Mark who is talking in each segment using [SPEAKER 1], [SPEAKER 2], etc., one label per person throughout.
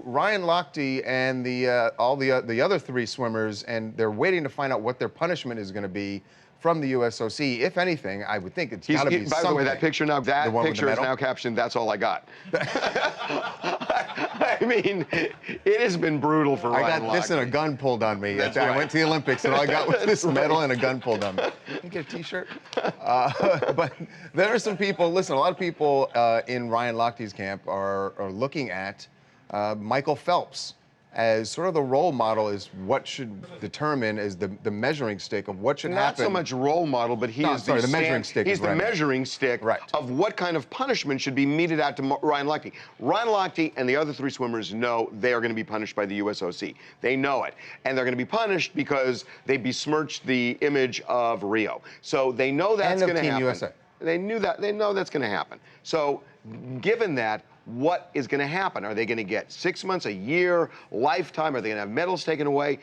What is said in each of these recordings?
[SPEAKER 1] Ryan Lochte and all the other 3 swimmers, and they're waiting to find out what their punishment is going to be from the USOC. If anything, I would think it's got to be something.
[SPEAKER 2] By the way, that picture is now captioned, "That's all I got." I mean, it has been brutal for Ryan Lochte.
[SPEAKER 1] I got this and a gun pulled on me.
[SPEAKER 2] That's
[SPEAKER 1] I
[SPEAKER 2] right.
[SPEAKER 1] went to the Olympics and all I got was this medal and a gun pulled on me. Can you get a T-shirt? But there are some people, listen, a lot of people in Ryan Lochte's camp are looking at Michael Phelps as sort of the role model, is what should determine as the measuring stick of what should happen.
[SPEAKER 2] Not so much role model, but he is
[SPEAKER 1] the measuring stick.
[SPEAKER 2] He's the measuring stick of what kind of punishment should be meted out to Ryan Lochte. Ryan Lochte and the other 3 swimmers know they are going to be punished by the USOC. They know it. And they're going to be punished because they besmirched the image of Rio. So they know that's going to happen.
[SPEAKER 1] USA.
[SPEAKER 2] They knew that. They know that's going to happen. So given that, what is going to happen? Are they going to get 6 months, a year, lifetime? Are they going to have medals taken away?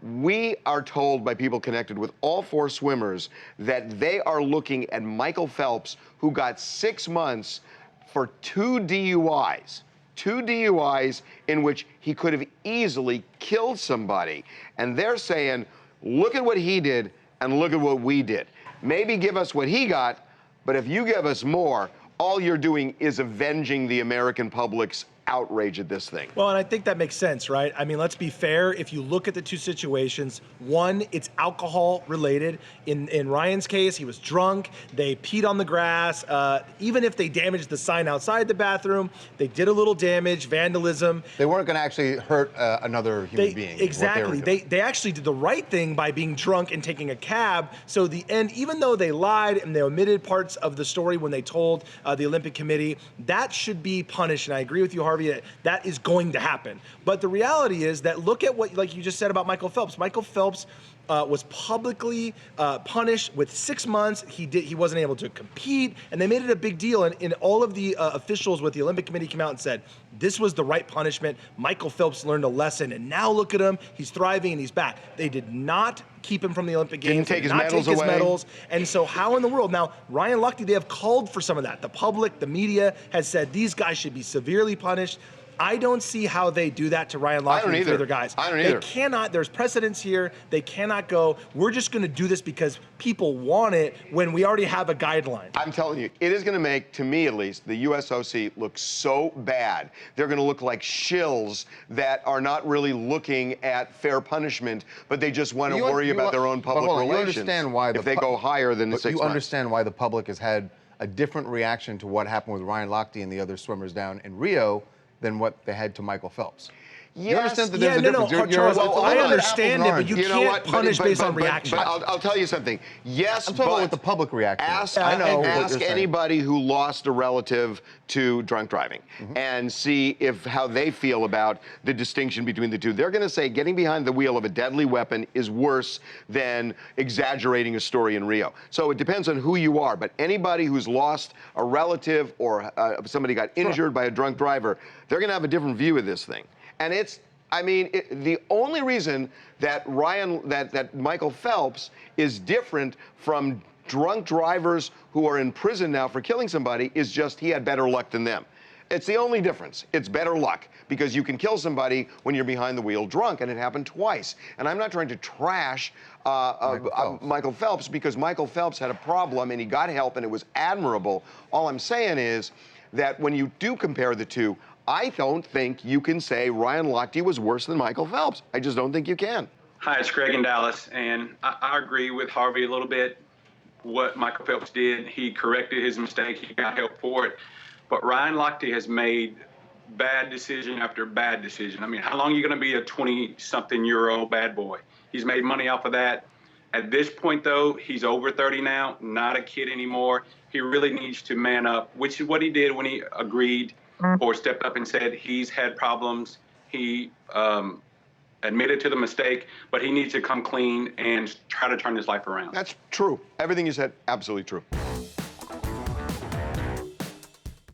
[SPEAKER 2] We are told by people connected with all 4 swimmers that they are looking at Michael Phelps, who got 6 months for 2 DUIs. 2 DUIs in which he could have easily killed somebody. And they're saying, look at what he did and look at what we did. Maybe give us what he got, but if you give us more, all you're doing is avenging the American public's outrage at this thing.
[SPEAKER 3] Well, and I think that makes sense, right? I mean, let's be fair. If you look at the 2 situations, one, it's alcohol related. In Ryan's case, he was drunk. They peed on the grass. Even if they damaged the sign outside the bathroom, they did a little damage, vandalism.
[SPEAKER 1] They weren't going to actually hurt another human being.
[SPEAKER 3] Exactly. They actually did the right thing by being drunk and taking a cab. So the end, even though they lied and they omitted parts of the story when they told the Olympic Committee, that should be punished. And I agree with you, Harvey. That is going to happen. But the reality is that look at what, like you just said about Michael Phelps. Michael Phelps was publicly punished with 6 months. He wasn't able to compete, and they made it a big deal. And all of the officials with the Olympic Committee came out and said, this was the right punishment. Michael Phelps learned a lesson, and now look at him. He's thriving and he's back. They did not keep him from the Olympic Games.
[SPEAKER 2] Didn't take his medals away.
[SPEAKER 3] And so how in the world? Now, Ryan Lochte, they have called for some of that. The public, the media has said these guys should be severely punished. I don't see how they do that to Ryan Lochte and the other guys.
[SPEAKER 2] I don't either.
[SPEAKER 3] They cannot, there's precedents here. They cannot go, we're just going to do this because people want it when we already have a guideline.
[SPEAKER 2] I'm telling you, it is going to make, to me at least, the USOC look so bad. They're going to look like shills that are not really looking at fair punishment, but they just want to worry about their own public relations.
[SPEAKER 1] You understand why
[SPEAKER 2] if they go higher than the 6 months.
[SPEAKER 1] You understand why the public has had a different reaction to what happened with Ryan Lochte and the other swimmers down in Rio than what they had to Michael Phelps.
[SPEAKER 2] Yes.
[SPEAKER 1] You understand that there's a difference.
[SPEAKER 3] Charles, I understand it, but you can't punish based on reaction.
[SPEAKER 2] But I'll tell you something. Yes,
[SPEAKER 1] I'm talking about what the public reaction.
[SPEAKER 2] Ask anybody who lost a relative to drunk driving and see how they feel about the distinction between the two. They're going to say getting behind the wheel of a deadly weapon is worse than exaggerating a story in Rio. So it depends on who you are, but anybody who's lost a relative or somebody got injured by a drunk driver, they're going to have a different view of this thing. And it's, I mean, the only reason that that Michael Phelps is different from drunk drivers who are in prison now for killing somebody is just he had better luck than them. It's the only difference. It's better luck because you can kill somebody when you're behind the wheel drunk, and it happened twice. And I'm not trying to trash Michael Phelps because Michael Phelps had a problem and he got help and it was admirable. All I'm saying is that when you do compare the two, I don't think you can say Ryan Lochte was worse than Michael Phelps. I just don't think you can.
[SPEAKER 4] Hi, it's Greg in Dallas, and I agree with Harvey a little bit. What Michael Phelps did, he corrected his mistake. He got help for it. But Ryan Lochte has made bad decision after bad decision. I mean, how long are you going to be a 20-something-year-old bad boy? He's made money off of that. At this point, though, he's over 30 now, not a kid anymore. He really needs to man up, which is what he did when he agreed or stepped up and said he's had problems. He admitted to the mistake, but he needs to come clean and try to turn his life around.
[SPEAKER 2] That's true. Everything you said, absolutely true.